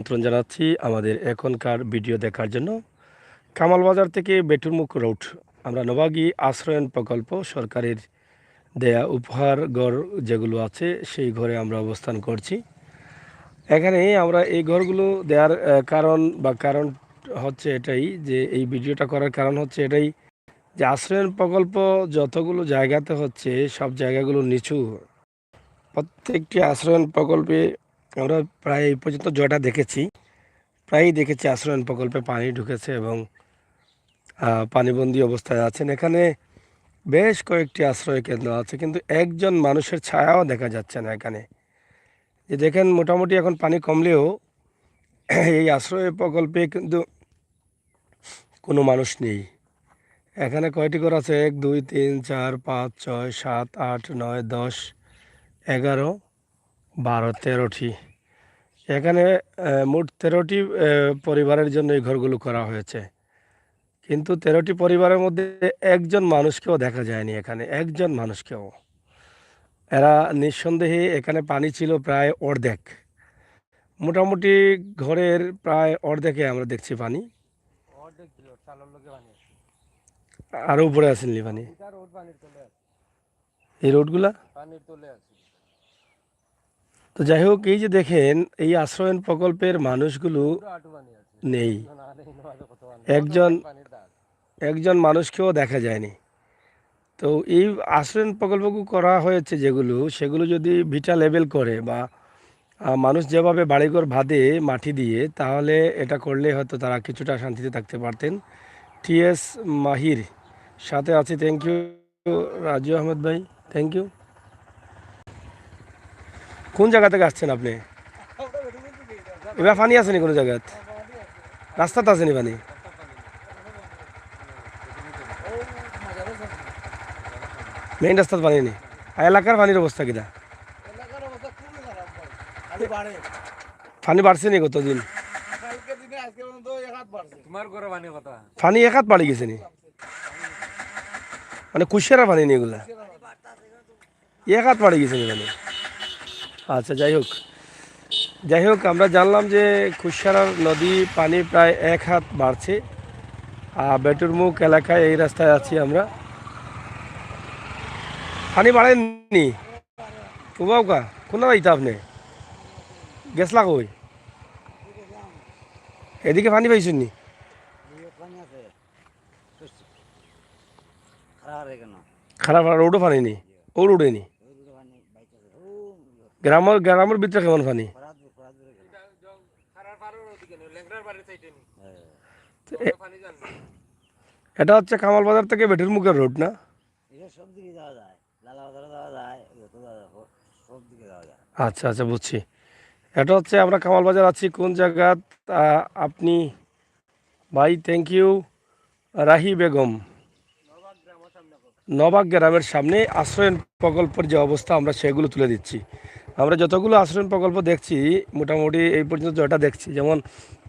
আমন্ত্রণ জানাচ্ছি আমাদের এখনকার ভিডিও দেখার জন্য। কামালবাজার থেকে বেটুরমুখ রোড, আমরা নবাগী আশ্রয়ন প্রকল্প সরকারের দেয়া উপহার ঘর যেগুলো আছে সেই ঘরে আমরা অবস্থান করছি। এখানে আমরা এই ঘরগুলো দেওয়ার কারণ হচ্ছে এটাই, যে এই ভিডিওটা করার কারণ হচ্ছে এটাই যে আশ্রয়ন প্রকল্প যতগুলো জায়গাতে হচ্ছে সব জায়গাগুলো নিচু। প্রত্যেকটি আশ্রয়ন প্রকল্পে আমরা প্রায় এই পর্যন্ত জয়টা দেখেছি, প্রায়ই দেখেছি আশ্রয়ন প্রকল্পে পানি ঢুকেছে এবং পানিবন্দী অবস্থায় আছেন। এখানে বেশ কয়েকটি আশ্রয় কেন্দ্র আছে, কিন্তু একজন মানুষের ছায়াও দেখা যাচ্ছে না এখানে। যে দেখেন, মোটামুটি এখন পানি কমলেও এই আশ্রয় প্রকল্পে কিন্তু কোনো মানুষ নেই। এখানে কয়টি ঘর আছে? 1 2 3 4 5 6 7 8 9 10 11 12 13টি। এখানে মোট 13টি পরিবারের জন্য এই ঘরগুলো করা হয়েছে, কিন্তু 13টি পরিবারের মধ্যে একজন মানুষকেও দেখা যায়নি এখানে, একজন মানুষকেও। এরা নিঃসন্দেহে, এখানে পানি ছিল প্রায় অর্ধেক, মোটামুটি ঘরের প্রায় অর্ধেকে আমরা দেখছি পানি। আরও উপরে আসেননি পানি, এই রোডগুলা। তো যাই হোক, এই যে দেখেন, এই আশ্রয়ন প্রকল্পের মানুষগুলো নেই, একজন একজন মানুষকেও দেখা যায়নি। তো এই আশ্রয়ন প্রকল্পগুলো করা হয়েছে যেগুলো, সেগুলো যদি ভিটা লেভেল করে বা মানুষ যেভাবে বাড়িঘর বাঁধে মাটি দিয়ে, তাহলে এটা করলে হয়তো তারা কিছুটা শান্তিতে থাকতে পারতেন। টিএস মাহির সাথে আছে, থ্যাংক ইউ। রাজু আহমেদ ভাই, থ্যাংক ইউ। কোন জায়গা থেকে আসছেন আপনি? এবার পানি আসেনি কোনো জায়গায়? রাস্তাতে আসেনি পানি? মেইন রাস্তার পানি নেই? আর এলাকার পানির অবস্থা কিনা? পানি বাড়ছে নি কতদিন? পানি এক হাত বাড়ি গেছে নি? মানে কুশিয়ারা পানি নেই এগুলা, এক হাত বাড়ি গেছে নি মানে? আচ্ছা, যাই হোক, আমরা জানলাম যে কুশিয়ারার নদী পানি প্রায় এক হাত বাড়ছে। বেটুরমুখ এলাকায় এই রাস্তায় আছি আমরা। পানি বাড়েনি? উবাউকা কোন বাড়িতে আপনি গেছলা কই? এদিকে পানি পাইছেন নি? খারাপ রোডও পানি নেই? ও রোডে নি? গ্রামের ভিতরে কেমন পানি? এটা হচ্ছে কামাল বাজার থেকে বেটুরমুখের রোড না? আচ্ছা আচ্ছা, বুঝছি। এটা হচ্ছে, আমরা কামাল বাজার আছি কোন জায়গা? আপনি ভাই, থ্যাংক ইউ। রাহি বেগম, নবাগ গ্রামের সামনে আশ্রয়ন প্রকল্পের যে অবস্থা, আমরা সেগুলো তুলে দিচ্ছি। আমরা যতগুলো আশ্রয়ন প্রকল্প দেখছি, মোটামুটি এই পর্যন্ত যেটা দেখছি, যেমন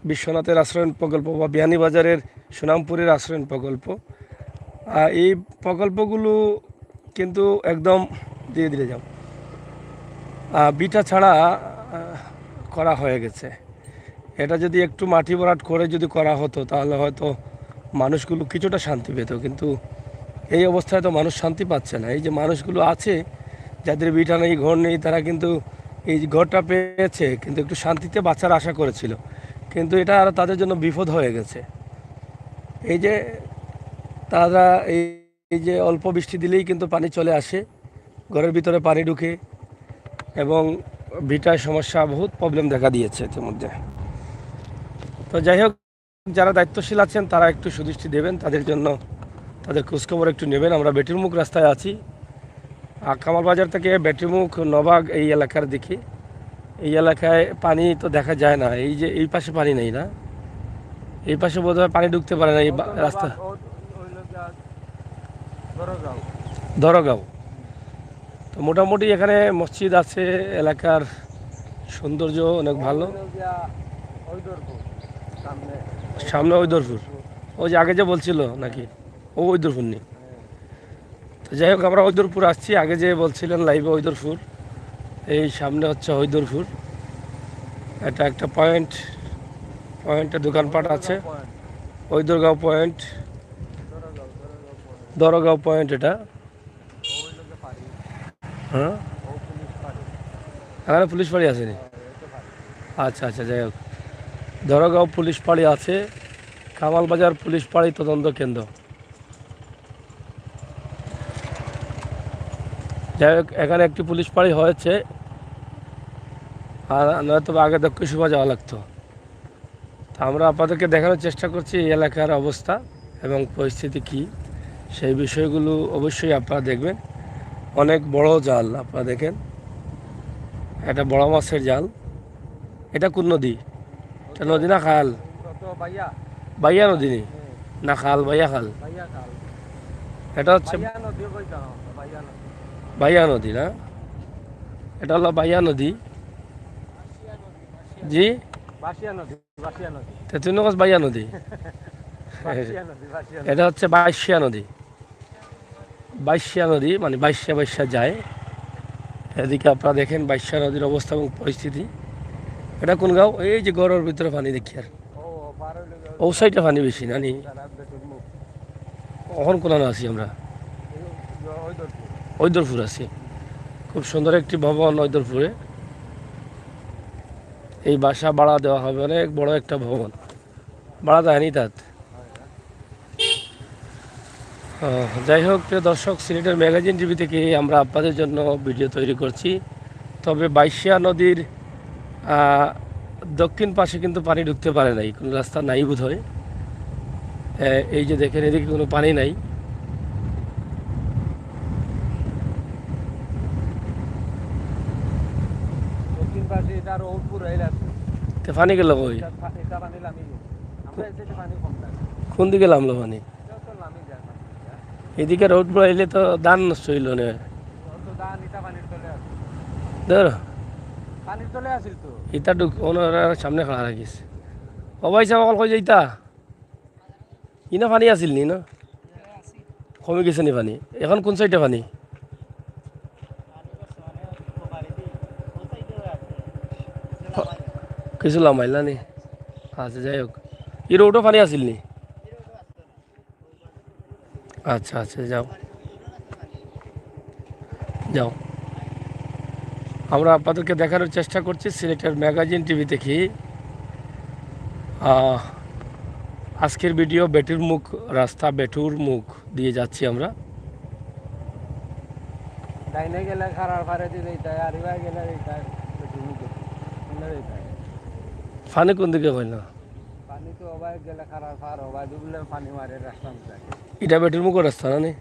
বিশ্বনাথের আশ্রয়ন প্রকল্প বা বিয়ানীবাজারের সুনামপুরের আশ্রয়ন প্রকল্প, এই প্রকল্পগুলো কিন্তু একদম ধীরে ধীরে যাও বিটা ছাড়া করা হয়ে গেছে। এটা যদি একটু মাটি ভরাট করে যদি করা হতো, তাহলে হয়তো মানুষগুলো কিছুটা শান্তি পেত, কিন্তু এই অবস্থায় তো মানুষ শান্তি পাচ্ছে না। এই যে মানুষগুলো আছে, যাদের বিটা নেই, ঘর নেই, তারা কিন্তু এই ঘরটা পেয়েছে, কিন্তু একটু শান্তিতে বাঁচার আশা করেছিল, কিন্তু এটা আর তাদের জন্য বিপদ হয়ে গেছে। এই যে তারা এই যে অল্প বৃষ্টি দিলেই কিন্তু পানি চলে আসে, ঘরের ভিতরে পানি ঢুকে, এবং ভিটায় সমস্যা, বহুত প্রবলেম দেখা দিয়েছে ইতিমধ্যে। তো যাই হোক, যারা দায়িত্বশীল আছেন তারা একটু সুদৃষ্টি দেবেন, তাদের জন্য তাদের খোঁজখবর একটু নেবেন। আমরা বেটুরমুখ রাস্তায় আছি, কামাল বাজার থেকে বেটুরমুখ নবাগ এই এলাকার দিকে। এই এলাকায় পানি তো দেখা যায় না, এই যে এই পাশে পানি নেই না, এই পাশে বোধহয় পানি ঢুকতে পারে না এই রাস্তা। ধরগাঁও। তো মোটামুটি এখানে মসজিদ আছে, এলাকার সৌন্দর্য অনেক ভালো। সামনে ঐদরপুর, ওই যে আগে যে বলছিল নাকি? ও ঐদরপুর নেই? তো যাই হোক, আমরা ঐদরপুর আসছি, আগে যে বলছিলেন লাইভে ঐদরপুর, এই সামনে হচ্ছে ঐদরপুর। এটা একটা পয়েন্ট। পয়েন্টে দোকানপাট আছে। ওই দুর্গাঁও পয়েন্ট, দরগাঁও পয়েন্ট এটা। হ্যাঁ, এখানে পুলিশ ফাঁড়ি আসেনি। আচ্ছা আচ্ছা, যাই হোক, দরগাঁও পুলিশ ফাঁড়ি আছে, কামালবাজার পুলিশ ফাঁড়ি তদন্ত কেন্দ্র। যাই হোক, এখানে একটি পুলিশ ফাঁড়ি হয়েছে, আর নয়তো আগে দক্ষিণ সুভা যাওয়া লাগতো। তা আমরা আপনাদেরকে দেখানোর চেষ্টা করছি এই এলাকার অবস্থা এবং পরিস্থিতি কি, সেই বিষয়গুলো অবশ্যই আপনারা দেখবেন। অনেক বড় জাল, আপনারা দেখেন, এটা বড় মাছের জাল। এটা কোন নদী? এটা নদী না খাল? বাইয়া নদী নি না খাল? বাইয়া খাল। এটা হচ্ছে বাইয়া নদী না? এটা হলো বাইয়া নদী। জি, তেতুনগজ বাইয়া নদী। এটা হচ্ছে বাইশিয়া নদী। বাইশিয়া নদী মানে বাইশিয়া বাইশিয়া যায়। এদিকে আপনারা দেখেন বাইশিয়া নদীর অবস্থা এবং পরিস্থিতি। এটা কোন গাঁও? এই যে গড়ের ভিতরে পানি দেখি, আর ও সাইডে পানি বেশি না নি? কখন কোনানো আছি আমরা? ঐদরপুর আছি। খুব সুন্দর একটি ভবন ঐদরপুরে। এই বাসা ভাড়া দেওয়া হবে, অনেক বড় একটা ভবন। ভাড়া দেয়নি তাত। যাই হোক, প্রিয় দর্শক, সিলেটের ম্যাগাজিন টিভি থেকে আমরা আপনাদের জন্য ভিডিও তৈরি করছি। তবে বাইশিয়া নদীর দক্ষিণ পাশে কিন্তু পানি ঢুকতে পারে নাই, কোনো রাস্তা নাই বোধ হয়। এই যে দেখেন, এদিকে কোনো পানি নাই। পানি গেল কই? কোন দিকে নামলো পানি? এদিকে রোড এলে তো ধান নষ্ট হইল না। ধর ইটা ওনারা সামনে খাড়া রাখিস। ও ভাই সাহেব, অকল কই যাইতা? ইনা পানি আছিল নি না? কমে গেছে নি পানি? এখন কোন সাইডে পানি? কিছু লামাইলা নি? আচ্ছা, যাই হোক, ই রোডও পানি আছিল নি? আচ্ছা আচ্ছা, যাও যাও। আমরা আপনাদেরকে দেখানোর চেষ্টা করছি সিলেটের ম্যাগাজিন টিভি থেকে। আজকের ভিডিও বেটুর মুখ রাস্তা, বেটুর মুখ দিয়ে যাচ্ছি আমরা। পানি কোন দিকে হয় না? এটা বেটুর মুখের রাস্তা না নি?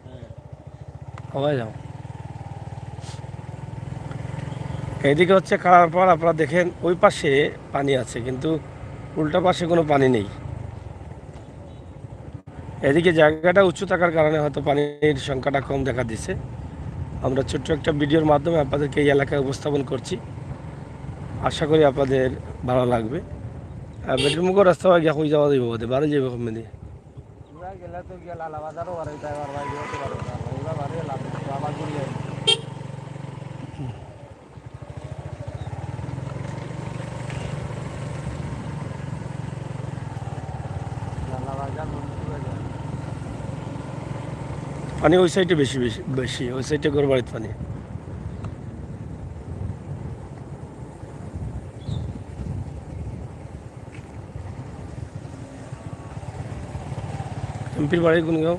সবাই যাও। এদিকে হচ্ছে কালারপাড়। আপনারা দেখেন ওই পাশে পানি আছে, কিন্তু উল্টা পাশে কোনো পানি নেই। এদিকে জায়গাটা উঁচু থাকার কারণে হয়তো পানির সংখ্যাটা কম দেখা দিচ্ছে। আমরা ছোট্ট একটা ভিডিওর মাধ্যমে আপনাদেরকে এই এলাকায় উপস্থাপন করছি। আশা করি আপনাদের ভালো লাগবে। বেটির মুখের রাস্তা গিয়া হয়ে যাওয়া যাবে, বোধে বাড়ি যাবে কমে দিয়ে। পানি ওই সাইডে বেশি বেশি বেশি, ওই সাইডে ঘর বাড়িতে পানি। এমপির বাড়ি কোন গাঁও?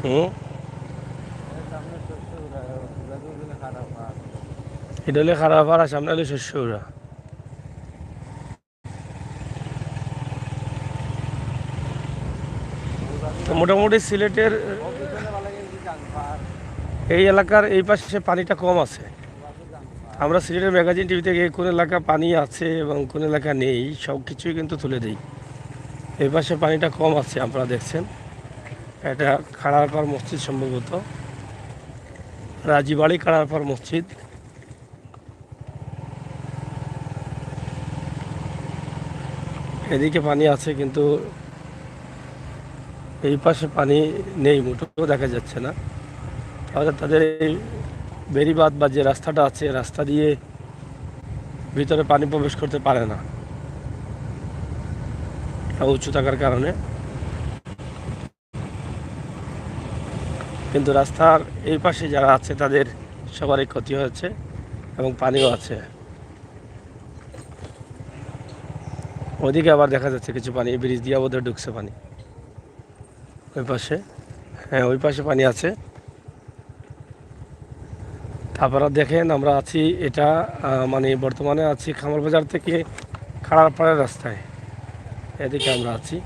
হুম, এটা হলে খারাপ, আর সামনে হলে শস্য ওরা। তো মোটামুটি সিলেটের এই এলাকার এই পাশে পানিটা কম আছে। আমরা সিলেটের ম্যাগাজিন টিভি থেকে কোন এলাকা পানি আছে এবং কোন এলাকা নেই সব কিছুই কিন্তু তুলে দিই। এই পাশে পানিটা কম আছে, আপনারা দেখছেন। এটা খাড়ারপাড় মসজিদ, সম্ভবত রাজীবাড়ি খাড়ারপাড় মসজিদ। এদিকে পানি আছে, কিন্তু এই পাশে পানি নেই, মোটেও দেখা যাচ্ছে না। তাহলে তাদের এই বেড়িবাঁধ বা যে রাস্তাটা আছে রাস্তা দিয়ে ভিতরে পানি প্রবেশ করতে পারে না, উঁচু থাকার কারণে। কিন্তু রাস্তার এই পাশে যারা আছে তাদের সবারই ক্ষতি হয়েছে এবং পানিও আছে। ওইদিকে আবার দেখা যাচ্ছে কিছু পানি, ব্রিজ দিয়ে বোধহয় ঢুকছে পানি ওই পাশে। হ্যাঁ, ওই পাশে পানি আছে। আপনারা দেখেন আমরা আছি, এটা মানে বর্তমানে আছি খামার বাজার থেকে খাড়ারপাড়ের রাস্তায়, এদিকে আমরা আছি।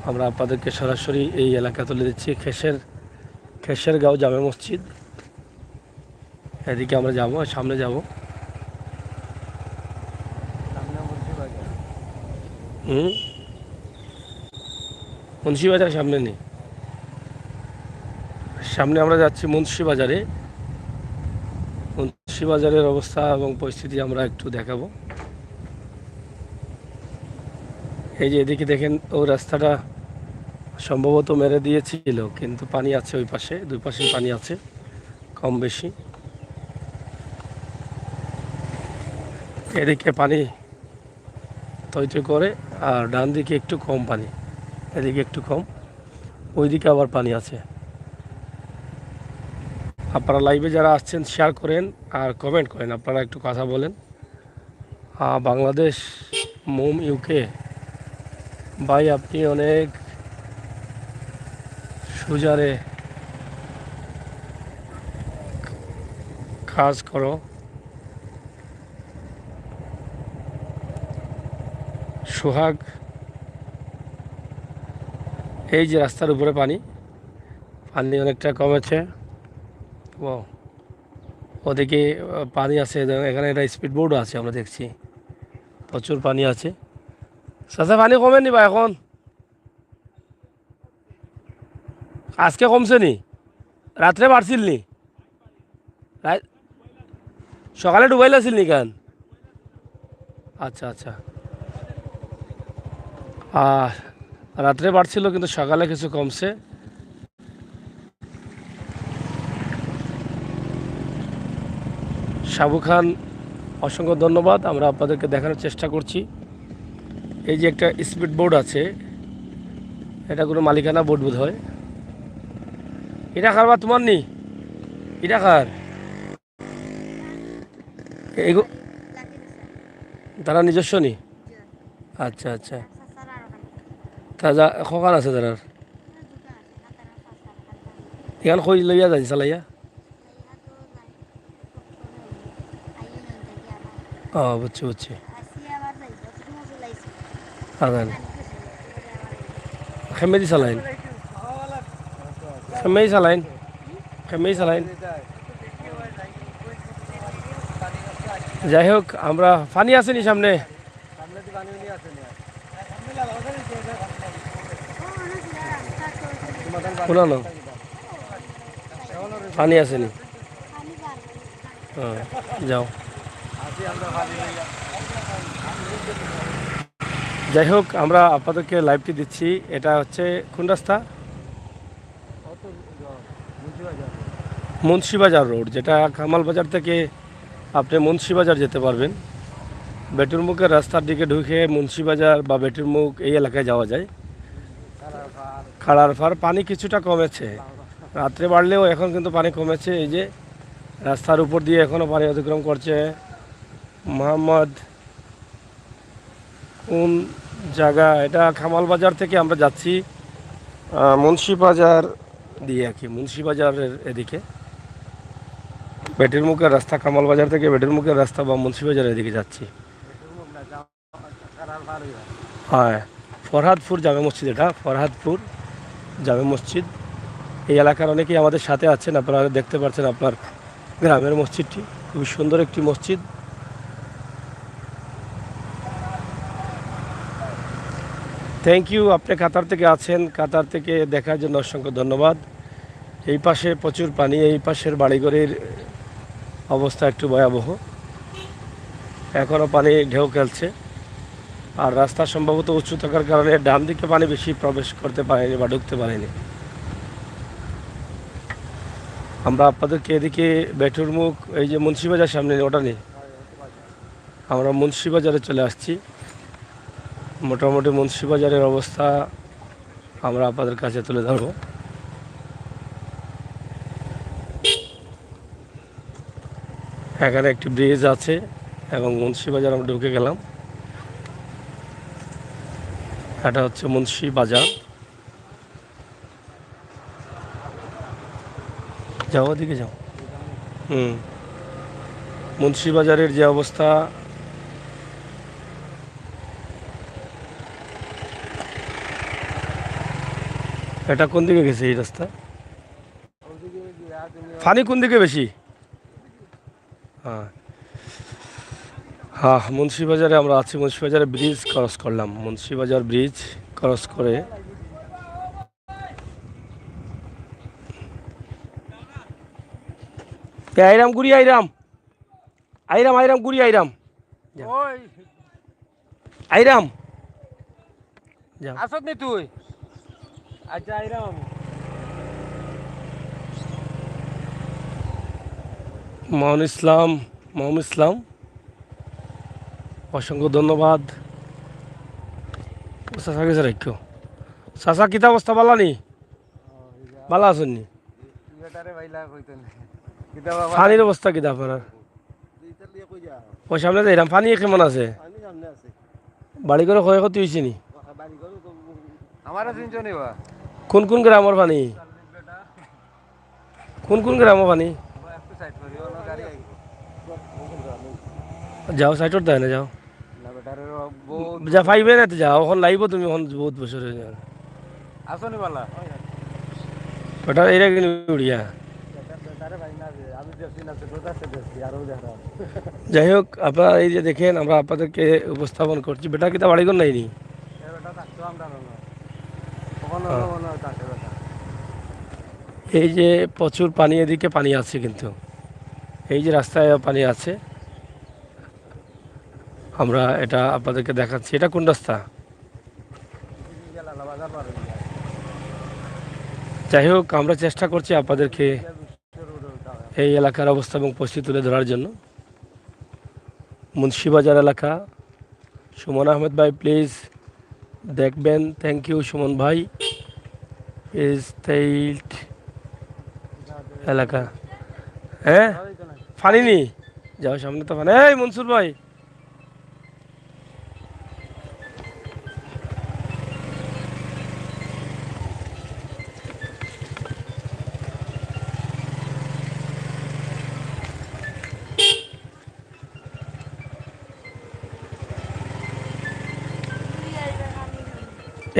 আমরা আপনাদেরকে সরাসরি এই এলাকা তুলে দিচ্ছি, খেসেরগাঁও জামে মসজিদ। এদিকে আমরা যাব, সামনে যাব। মুন্সিবাজার সামনে নেই, সামনে আমরা যাচ্ছি মুন্সিবাজারে। মুন্সিবাজারের অবস্থা এবং পরিস্থিতি আমরা একটু দেখাবো। এই যে এদিকে দেখেন, ওই রাস্তাটা সম্ভবত মেরে দিয়েছিল, কিন্তু পানি আছে ওই পাশে, দুই পাশে পানি আছে কম বেশি। এদিকে পানি তৈরি করে, আর ডান দিকে একটু কম পানি, এদিকে একটু কম, ওইদিকে আবার পানি আছে। আপনারা লাইভে যারা আসছেন শেয়ার করেন আর কমেন্ট করেন, আপনারা একটু কথা বলেন। বাংলাদেশ মোম ইউকে ভাই, আপনি অনেক সুজারে কাজ করো। সোহাগ, এই যে রাস্তার উপরে পানি অনেকটা কমেছে। ও ওদিকে পানি আছে, এখানে একটা স্পিড বোর্ডও আছে, আমরা দেখছি প্রচুর পানি আছে। সাথে পানি কমেনি বা এখন? আজকে কমছে নি? রাত্রে বাড়ছিল নি? সকালে ডুবাইল আছিল নি কেন? আচ্ছা আচ্ছা, রাত্রে বাড়ছিল কিন্তু সকালে কিছু কমছে। সাবু খান, অসংখ্য ধন্যবাদ। আমরা আপনাদেরকে দেখানোর চেষ্টা করছি। এই যে একটা স্পিড বোর্ড আছে, এটা কোনো মালিকানা বোর্ড বোধ হয়। এটা কার বা তোমার নি? এটা কার? তারা নিজস্ব নি? আচ্ছা আচ্ছা, তাজা কখন আছে তারা? এখান কই লইয়া যাই চালাইয়া? বুঝছি বুঝছি। আগান খেমেদি চালাইন, খেমেই চালাইন, খেমেই চালাইন। যাই হোক, আমরা পানি আসেনি সামনে? শুনানো পানি আসেনি? যাও। যাই হোক, আমরা আপনাদেরকে লাইভটি দিচ্ছি। এটা হচ্ছে কোন রাস্তা? মুন্সিবাজার রোড, যেটা কামাল বাজার থেকে আপনি মুন্সিবাজার যেতে পারবেন। বেটুরমুখের রাস্তার দিকে ঢুকে মুন্সিবাজার বা বেটুরমুখ এই এলাকায় যাওয়া যায়। খাড়ারপাড় পানি কিছুটা কমেছে, রাত্রে বাড়লেও এখন কিন্তু পানি কমেছে। এই যে রাস্তার উপর দিয়ে এখনও পানি অতিক্রম করছে। মোহাম্মদ কোন জায়গা এটা? কামাল বাজার থেকে আমরা যাচ্ছি মুন্সিবাজার দিয়ে আর কি, মুন্সিবাজারের এদিকে বেটিরমুখের রাস্তা, কামাল বাজার থেকে বেটিরমুখের রাস্তা বা মুন্সিবাজারের এদিকে যাচ্ছি। হ্যাঁ, ফরহাদপুর জামে মসজিদ, এটা ফরহাদপুর জামে মসজিদ। এই এলাকার অনেকেই আমাদের সাথে আছেন, আপনারা দেখতে পাচ্ছেন আপনার গ্রামের মসজিদটি, খুবই সুন্দর একটি মসজিদ। থ্যাংক ইউ, আপনি কাতার থেকে আছেন, কাতার থেকে দেখার জন্য অসংখ্য ধন্যবাদ। এই পাশে প্রচুর পানি, এই পাশের বাড়িঘরের অবস্থা একটু ভয়াবহ, এখনও পানি ঢেউ খেলছে। আর রাস্তা সম্ভবত উঁচু থাকার কারণে ডান দিকে পানি বেশি প্রবেশ করতে পারেনি বা ঢুকতে পারেনি। আমরা আপনাদেরকে এদিকে বেটুর মুখ এই যে মুন্সিবাজার সামনে ওটা নেই, আমরা মুন্সিবাজারে চলে আসছি। মোটামুটি মুন্সিবাজারের অবস্থা আমরা আপনাদের কাছে তুলে ধরবো। এখানে একটি ব্রিজ আছে এবং মুন্সিবাজার আমরা ঢুকে গেলাম। এটা হচ্ছে মুন্সিবাজার। যাও ওদিকে যাও। মুন্সিবাজারের যে অবস্থা, এটা কোন দিকে গেছে এই রাস্তা? ফানি কোন দিকে বেশি? হ্যাঁ হ্যাঁ, মুন্সিবাজারে আমরা আছি। মুন্সিবাজারে ব্রিজ ক্রস করলাম, মুন্সিবাজার ব্রিজ ক্রস করে আইরাম গুড়ি আইরাম আইরাম আইরাম গুড়ি আইরাম আইরাম আসত নি তুই? আচ্ছা আইরাম মোহাম্মদ ইসলাম, অসংখ্য ধন্যবাদ। চাষা গেছে রাখো। চাষা কিতা অবস্থা বালানি? বালা আছেন নি? পানির অবস্থা কিতা আপনার? ওই সামনে যাইরাম, পানি কেমন আছে? বাড়ি করে ক্ষয় ক্ষতি হয়েছে নি? আমারও চিনছো নি বা? কোন কোন গ্রামের পানি? কোন কোন গ্রামের পানি? একটু সাইড করি ওনো গাড়ি আই যাও সাইটর দেয় না, যাও না বেটারের বহুত যা পাইবে না তো যাও, এখন লাইব তুমি, এখন বহুত বছর হয়ে যাবে। আসো নি বালা ওটা এরা কিনে উড়িয়া। বেটারে ভাই না আমি দেখছি না তো দাদা সে দেখছি আরো দেখা। যাই হোক, আপনারা এই যে দেখেন আমরা আপনাদেরকে উপস্থাপন করছি। বেটা কিতা বাড়িঘর নাইনি? এ বেটা থাকতো আমরা না কখনো মনে হয় থাকে বেটা। এই যে প্রচুর পানি, এদিকে পানি আছে, কিন্তু এই যে রাস্তায় পানি আছে, আমরা এটা আপনাদেরকে দেখাচ্ছি। এটা কোন রাস্তা? যাই হোক, আমরা চেষ্টা করছি আপনাদেরকে এই এলাকার অবস্থা এবং পরিস্থিতি তুলে ধরার জন্য। মুন্সিবাজার এলাকা, সুমন আহমেদ ভাই প্লিজ দেখবেন। থ্যাংক ইউ সুমন ভাই। ইস্তেইট এলাকা, হ্যাঁ ফানি নি? যাও সামনে তো ফানি। এই মনসুর ভাই,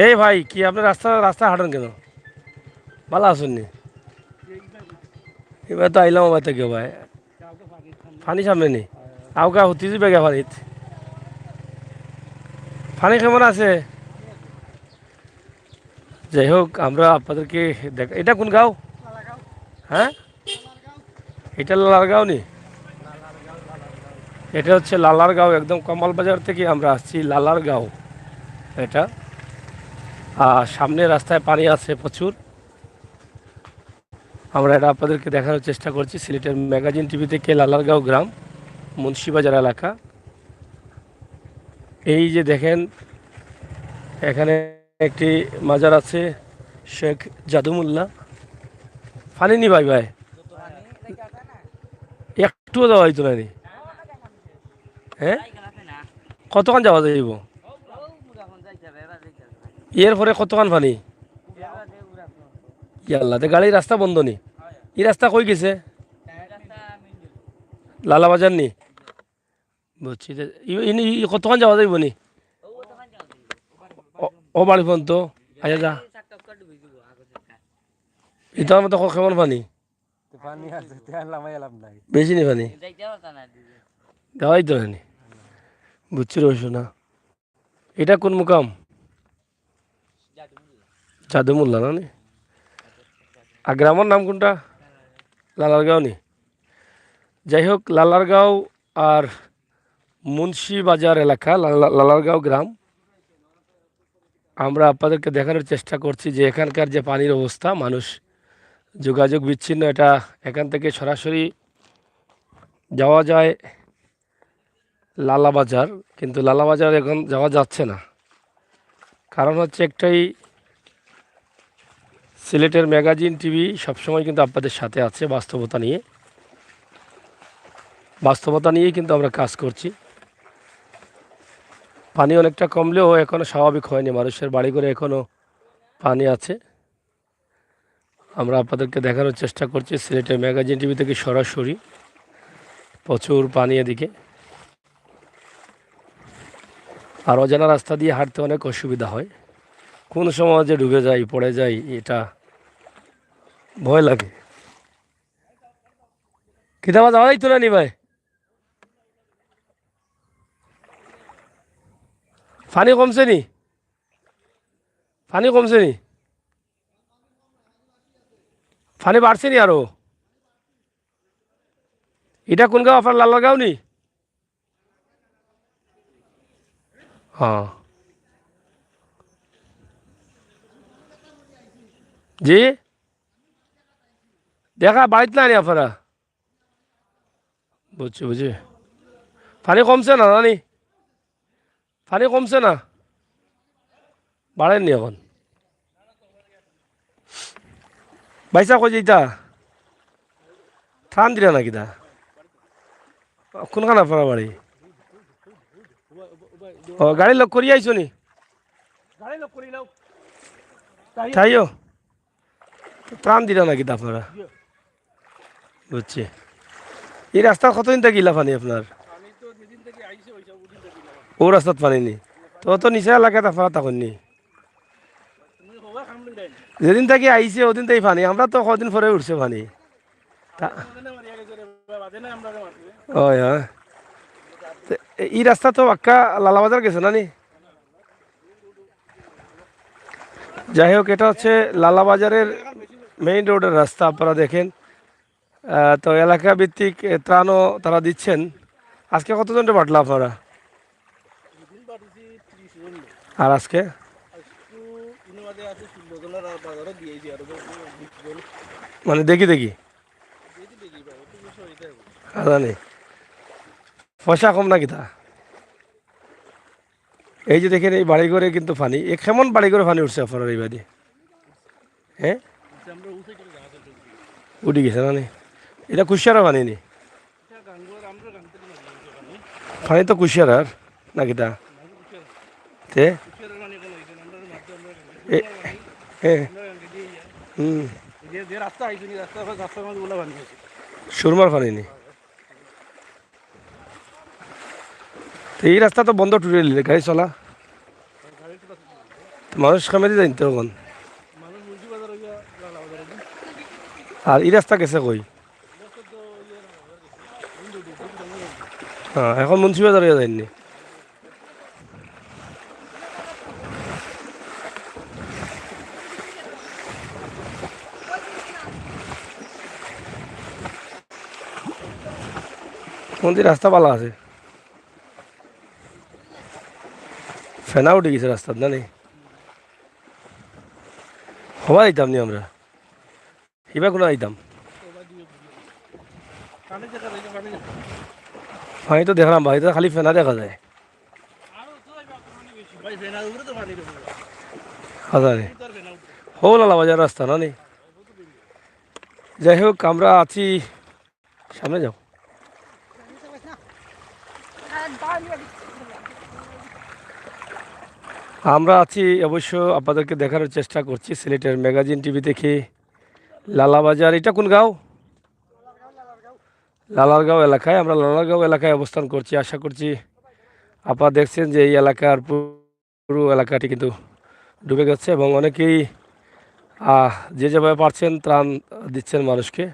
এই ভাই কি আপনি রাস্তা রাস্তা হাঁটেন কেন? ভালো আসুন নি? এবার তো আইলাম আমার থেকে ভাই, ফানি সামনে নি আউকা হতি যাবে গে ফানিত। ফানি কেমন আছে? যাই হোক, আমরা আপনাদেরকে দেখ। এটা কোন গাঁও? হ্যাঁ, এটা লালার গাঁও নি? এটা হচ্ছে লালার গাঁও, একদম কমাল বাজার থেকে আমরা আসছি লালার গাঁও এটা। আর সামনে রাস্তায় পানি আছে প্রচুর। আমরা এটা আপনাদেরকে দেখানোর চেষ্টা করছি। সিলেটের ম্যাগাজিন টিভি থেকে লালারগাঁও গ্রাম, মুন্সিবাজার এলাকা। এই যে দেখেন, এখানে একটি মাজার আছে, শেখ জাদুমুল্লা। ফানি নি ভাই ভাই? একটুও যাওয়া হইতো না নি? হ্যাঁ, কতক্ষণ যাওয়া যাইব? এর পরে কতক্ষণ পানি? ইয়াল্লাতে গাড়ির রাস্তা বন্ধ নি? এই রাস্তা কই গেছে? লালা বাজার নি? বুঝছি। কতক্ষণ যাওয়া যাইব নি? ও বাড়ি পর্যন্ত? আচ্ছা যা, ইতার মতো কেমন পানি? পানি আছে তেল লামাই লাভ নাই। বেশি নি পানি? দেওয়াই তো হয়নি। বুঝছি রইস না। এটা কোন মুকাম? জাদুমুল্লা না নি? আর গ্রামের নাম কোনটা? লালারগাঁও নি? যাই হোক, লালারগাঁও আর মুন্সিবাজার এলাকা, লালারগাঁও গ্রাম। আমরা আপনাদেরকে দেখানোর চেষ্টা করছি যে এখানকার যে পানির অবস্থা, মানুষ যোগাযোগ বিচ্ছিন্ন। এটা এখান থেকে সরাসরি যাওয়া যায় লালাবাজার, কিন্তু লালাবাজার এখন যাওয়া যাচ্ছে না। কারণ হচ্ছে একটাই, সিলেটের ম্যাগাজিন টিভি সবসময় কিন্তু আপনাদের সাথে আছে বাস্তবতা নিয়েই কিন্তু আমরা কাজ করছি। পানি অনেকটা কমলেও এখনও স্বাভাবিক হয়নি, মানুষের বাড়িঘরে এখনও পানি আছে। আমরা আপনাদেরকে দেখানোর চেষ্টা করছি সিলেটের ম্যাগাজিন টিভি থেকে সরাসরি। প্রচুর পানি এদিকে, আর অজানা রাস্তা দিয়ে হাঁটতে অনেক অসুবিধা হয়। কোন সময় যে ডুবে যাই, পড়ে যাই, এটা ভয় লাগে। কিতাবা যাওয়া যাইতো না নি ভাই? পানি কমছে নি? পানি কমছে নি? পানি বাড়ছে নি আরো? এটা কোন গাঁও আপনার? লালাগাঁও নি? হ্যাঁ। জি, দেখা বাড়িতে না নি আপনারা? বুঝছি বুঝছি। পানি কমছে না নানি? পানি কমছে না, বাড়েননি এখন? বাইসা কই যেটা ঠান দিলা নাকি? তা কোনখান আপনার বাড়ি? ও, গাড়ি লোক করিয়ে আইছো নি? গাড়ি লোক করি নাও। তাইও ত্রাণ দিলা নাকি তা আপনারা? বুঝছি। এই রাস্তার কতদিন থেকে গিলা পানি আপনার? আমি তো যেদিন থেকে আইছি ওই সব ওদিন থেকে গেলাম। ও রাস্তাত পানি নি? তো নিচে এলাকায় আপনারা তখন নি? তুমি হবা খাম লই দেন। যেদিন থেকে আইছে ওদিন থেকে পানি, আমরা তো কদিন পরে উঠছে পানি। তা আমাদের মারিয়া গেছে রে বাদে না আমরা মারছে। ওই হ্যাঁ। তো এই রাস্তা তো বাক্কা লালাবাজার গেছে না নি? যাই হোক, এটা হচ্ছে লালাবাজারের মেইন রোডের রাস্তা। আপনারা দেখেন, তো এলাকা ভিত্তিক ত্রাণও তারা দিচ্ছেন। আজকে কতজনটা বাটলা আপনারা? যেদিন বাড়িছি 30 জন। আর আজকে আজকু ইনবাদে আছে 16 জনের আর বাজারে দিয়েছি আর 20 জন। মানে দেখি দিয়েছি দেখি ভাই একটু বেশি হইতে হবে। জানি পয়সা কম নাকি তা? এই যে দেখেন, এই বাড়িঘরে কিন্তু পানি, এ কেমন বাড়িঘরে পানি উঠছে আপনার এই বাড়ি? হ্যাঁ, আমরা উঠে গেলে জায়গা তো। উঠে গেছে না নি? এটা কুশিয়ারা পানি নি? এটা গাঙ্গুর আমরা গাঙ্গুতে মারি ওখানে। পানি তো কুশিয়ারার নাকি তা? মাঝে কুচের তে কুচের মানে কোন হইছে আমরা মারতে আমরা এ এ আমরা গাঙ্গে দিয়ে যায়। হুম, যে রাস্তা আইছে নি রাস্তার মধ্যে ওলা বানি আছে। সুরমার পানি নি? তো এই রাস্তা তো বন্ধ, টুটে দিলে গাড়ি চলা, গাড়ি তো তো মানুষ কামে দিয়ে জানতে তখন। মানুষ মুন্সি বাজার হইয়া লাগলা বাজার হইছে। আর এই রাস্তা গেছে কই? রাস্তা তো ইয়ে বাজার গেছে। হিন্দু দিকে আমরা হ্যাঁ, এখন মুন্সিবাজার হয়ে যায়নি? মন্দির রাস্তা ভালো আছে, ফেনা উঠে গেছে রাস্তার না নি? হবা দিতাম নি আমরা, এবার কোনো আইতাম। পানি দেখা যায় পানি আমি তো দেখলাম ভাই, তো খালি ফেনা দেখা যায়। আরো তো পানি বেশি ভাই ফেনা উপরে তো পানি দেবো হাজারে তার ফেনা উপরে হৌলালা বাজার রাস্তা না নি? যাই হোক, আমরা আছি, সামনে যাও। আমরা আছি অবশ্য, আপনাদেরকে দেখানোর চেষ্টা করছি সিলেটের ম্যাগাজিন টিভি থেকে লালাবাজার। এটা কোন গাঁও? লালারগাঁও এলাকায়। আমরা লালারগাঁও এলাকায় অবস্থান করছি। আশা করছি আপনারা দেখছেন যে এই এলাকার পুরো এলাকাটি কিন্তু ডুবে গেছে, এবং অনেকেই যে যেভাবে পারছেন ত্রাণ দিচ্ছেন মানুষকে।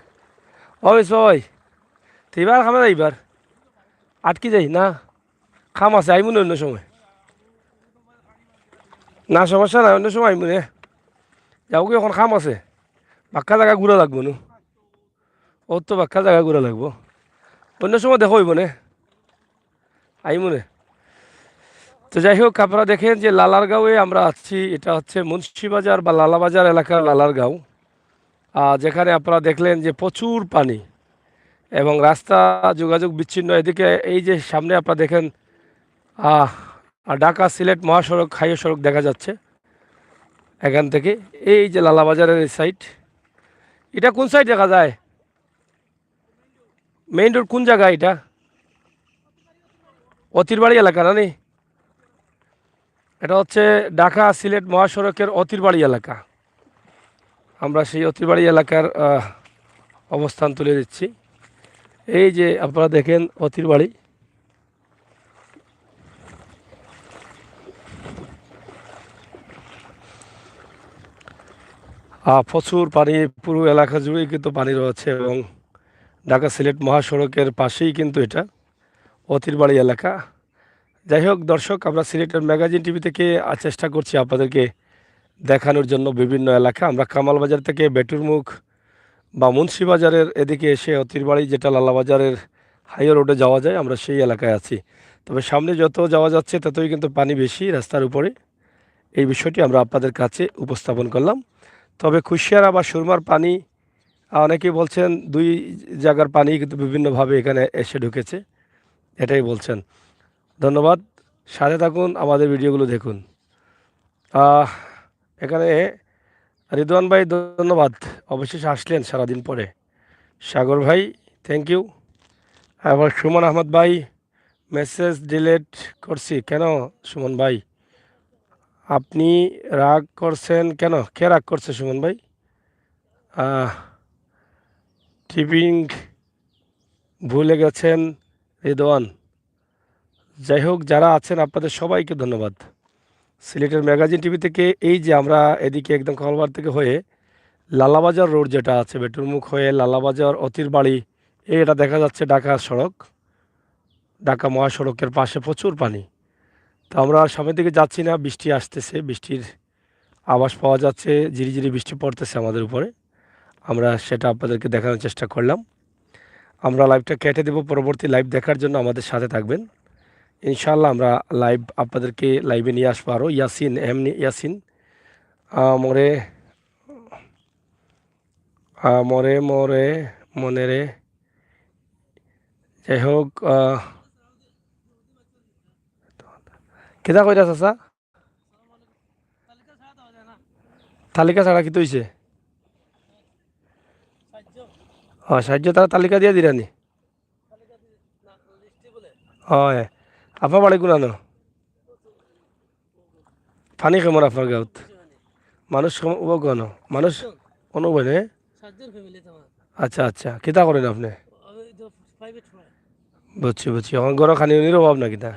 ভাই, তো এবার খামে যাই, এবার আটকে যাই না? খাম আছে, আইমুন অন্য সময়। না সমস্যা নাই, অন্য সময় আইমুন। যাও কি, এখন খাম আছে, বাক্কা জায়গা ঘুরা লাগবো নু। ওর তো বাক্কা জায়গা ঘুরা লাগবো, অন্য সময় দেখো হইব নে, আইমুনে। তো যাই হোক, আপনারা দেখেন যে লালারগাঁওয়ে আমরা আছি। এটা হচ্ছে মুন্সিবাজার বা লালাবাজার এলাকার লালারগাঁও। যেখানে আপনারা দেখলেন যে প্রচুর পানি এবং রাস্তা যোগাযোগ বিচ্ছিন্ন। এদিকে এই যে সামনে আপনারা দেখেন আহ, ঢাকা সিলেট মহাসড়ক হাইওয়ে সড়ক দেখা যাচ্ছে এখান থেকে। এই যে লালাবাজারের এই সাইড, এটা কোন সাইড দেখা যায়? মেইন রোড কোন জায়গায় এটা? অতিরবাড়ি এলাকা না নি? এটা হচ্ছে ঢাকা সিলেট মহাসড়কের অতিরবাড়ি এলাকা। আমরা সেই অতিরবাড়ি এলাকার অবস্থান তুলে দিচ্ছি। এই যে আপনারা দেখেন অতিরবাড়ি। প্রচুর পানি, পুরো এলাকা জুড়েই কিন্তু পানি রয়েছে এবং ঢাকা সিলেট মহাসড়কের পাশেই কিন্তু এটা অতিরবাড়ি এলাকা। যাই হোক দর্শক, আমরা সিলেটের ম্যাগাজিন টিভি থেকে চেষ্টা করছি আপনাদেরকে দেখানোর জন্য বিভিন্ন এলাকা। আমরা কামালবাজার থেকে বেটুরমুখ বা মুন্সিবাজারের এদিকে এসে অতিরবাড়ি, যেটা লালাবাজারের হাইওয়ে রোডে যাওয়া যায়, আমরা সেই এলাকায় আছি। তবে সামনে যত যাওয়া যাচ্ছে ততই কিন্তু পানি বেশি রাস্তার উপরে। এই বিষয়টি আমরা আপনাদের কাছে উপস্থাপন করলাম। তবে কুশিয়ারা বা সুরমার পানি, অনেকেই বলছেন দুই জায়গার পানি কিন্তু বিভিন্নভাবে এখানে এসে ঢুকেছে, এটাই বলছেন। ধন্যবাদ, সাথে থাকুন, আমাদের ভিডিওগুলো দেখুন। আহ, এখানে রিদওয়ান ভাই ধন্যবাদ, অবশেষে আসলেন সারাদিন পরে। সাগর ভাই থ্যাংক ইউ। আবার সুমন আহমদ ভাই, মেসেজ ডিলিট করছি কেন? সুমন ভাই আপনি রাগ করছেন কেন? কে রাগ করছে সুমন ভাই? টিপিং ভুলে গেছেন রিদওয়ান। যাই হোক, যারা আছেন আপনাদের সবাইকে ধন্যবাদ। সিলেটের ম্যাগাজিন টিভি থেকে এই যে আমরা এদিকে একদম কলবার থেকে হয়ে লালাবাজার রোড যেটা আছে, বেটুরমুখ হয়ে লালাবাজার অতিরবাড়ি, এটা দেখা যাচ্ছে ঢাকা সড়ক, ঢাকা মহাসড়কের পাশে প্রচুর পানি। তো আমরা সামনের দিকে যাচ্ছি না, বৃষ্টি আসতেছে, বৃষ্টির আভাস পাওয়া যাচ্ছে, ঝিরিঝিরি বৃষ্টি পড়তেছে আমাদের উপরে। আমরা সেটা আপনাদেরকে দেখানোর চেষ্টা করলাম। আমরা লাইভটা কেটে দেব, পরবর্তী লাইভ দেখার জন্য আমাদের সাথে থাকবেন ইনশাআল্লাহ। আমরা লাইভ আপনাদেরকে লাইভে নিয়ে আসবো। আরও ইয়াসিন এমনি ইয়াসিন মরে মরে মরে মনে রে। যাই হোক, কেদা কইরা চাচা? তালিকা ছাড়া কি তৈছে? সাহায্য তারা তালিকা দিয়ে দিলানি। হয়, আপনার বাড়ি কোনানো? পানি কেমন আপনার গাঁত? মানুষ গণ মানুষ অনুবয় নে? আচ্ছা আচ্ছা, কিতা করেন আপনি? বুঝছি বুঝছি, এখন গড় খানি উনির অভাব না কিতা?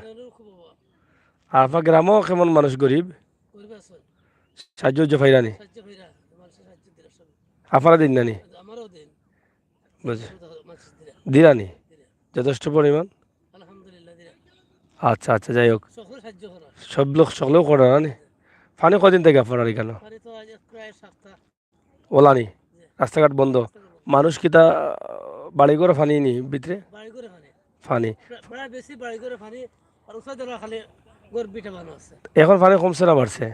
আর আপনার গ্রামও কেমন মানুষ গরিব? সাহায্য ফাইরানি আপনারা দিন নানি? বুঝছি, দিরানি যথেষ্ট পরিমাণ। আচ্ছা আচ্ছা, যাই হোক, সব লোক সকলেও করে না নি? পানি কদিন থেকে আপনার এখানে ওলানি? রাস্তাঘাট বন্ধ, মানুষ কিতা বাড়ি করে ফানি নি ভিতরে ফানি? এখন পানি কমছে না বাড়ছে?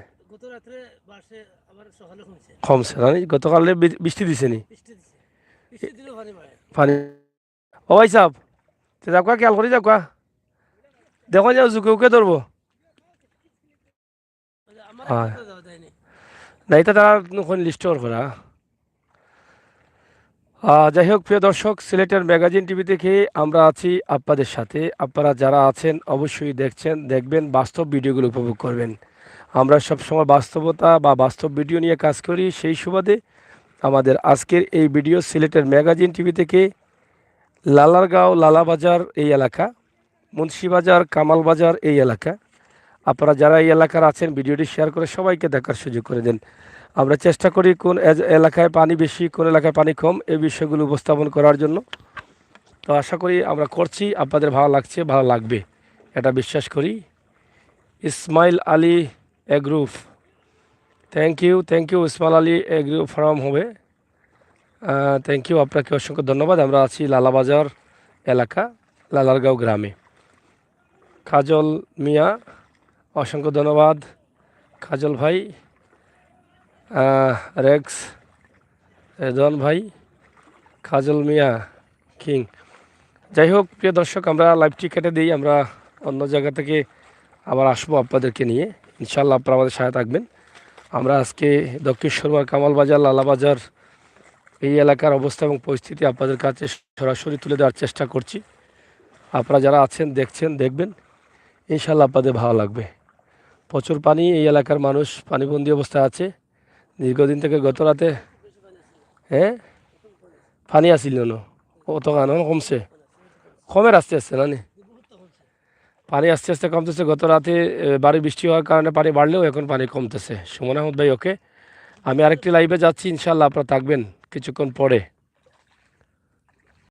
কমছে না নি? গতকালে বৃষ্টি দিছে নি পানি? ও ভাই সাহেব, যাকা খেয়াল করি যাকা, দেখো যাও জুকে উকে ধরবো। হয় না, এটা তারা লিস্ট করা। যাই হোক প্রিয় দর্শক, সিলেটের ম্যাগাজিন টিভি থেকে আমরা আছি আপনাদের সাথে। আপনারা যারা আছেন অবশ্যই দেখবেন, বাস্তব ভিডিওগুলো উপভোগ করবেন। আমরা সবসময় বাস্তবতা বা বাস্তব ভিডিও নিয়ে কাজ করি। সেই সুবাদে আমাদের আজকের এই ভিডিও সিলেটের ম্যাগাজিন টিভি থেকে লালারগাঁও, লালাবাজার এই এলাকা, মুন্সিবাজার, কামালবাজার এই এলাকা, আপনারা যারা এই এলাকার আছেন ভিডিওটি শেয়ার করে সবাইকে দেখার সুযোগ করে দেন। আমরা চেষ্টা করি কোন এলাকায় পানি বেশি, কোন এলাকায় পানি কম, এই বিষয়গুলো উপস্থাপন করার জন্য। তো আশা করি আমরা করছি, আপনাদের ভালো লাগছে, ভালো লাগবে, এটা বিশ্বাস করি। ইসমাইল আলী এগ্রুপ, থ্যাংক ইউ ইসমাইল আলী এগ্রুপ ফ্রম হবে, থ্যাংক ইউ, আপনাকে অসংখ্য ধন্যবাদ। আমরা আছি লালাবাজার এলাকা, লালারগাঁও গ্রামে। কাজল মিয়া, অসংখ্য ধন্যবাদ কাজল ভাই। রেক্স রেদওয়ান ভাই, কাজল মিয়া, কিং। যাই হোক প্রিয় দর্শক, আমরা লাইভটি কেটে দিই। আমরা অন্য জায়গা থেকে আবার আসবো আপনাদেরকে নিয়ে, ইনশাল্লাহ আপনারা আমাদের সাথে থাকবেন। আমরা আজকে দক্ষিণেশ্বর কামাল বাজার, লালা বাজার এই এলাকার অবস্থা এবং পরিস্থিতি আপনাদের কাছে সরাসরি তুলে দেওয়ার চেষ্টা করছি। আপনারা যারা আছেন দেখছেন, দেখবেন, ইনশাল্লাহ আপনাদের ভালো লাগবে। প্রচুর পানি, এই এলাকার মানুষ পানিবন্দী অবস্থায় আছে দীর্ঘদিন থেকে। গত রাতে হ্যাঁ পানি আসিল না, অত কারণ কমছে, কমের আস্তে আস্তে না নি? পানি আস্তে আস্তে কমতেছে। গত রাতে বাড়ি বৃষ্টি হওয়ার কারণে পানি বাড়লেও এখন পানি কমতেছে। সুমন আহমদ ভাই, ওকে, আমি আরেকটি লাইভে যাচ্ছি, ইনশাল্লাহ আপনারা থাকবেন কিছুক্ষণ পরে।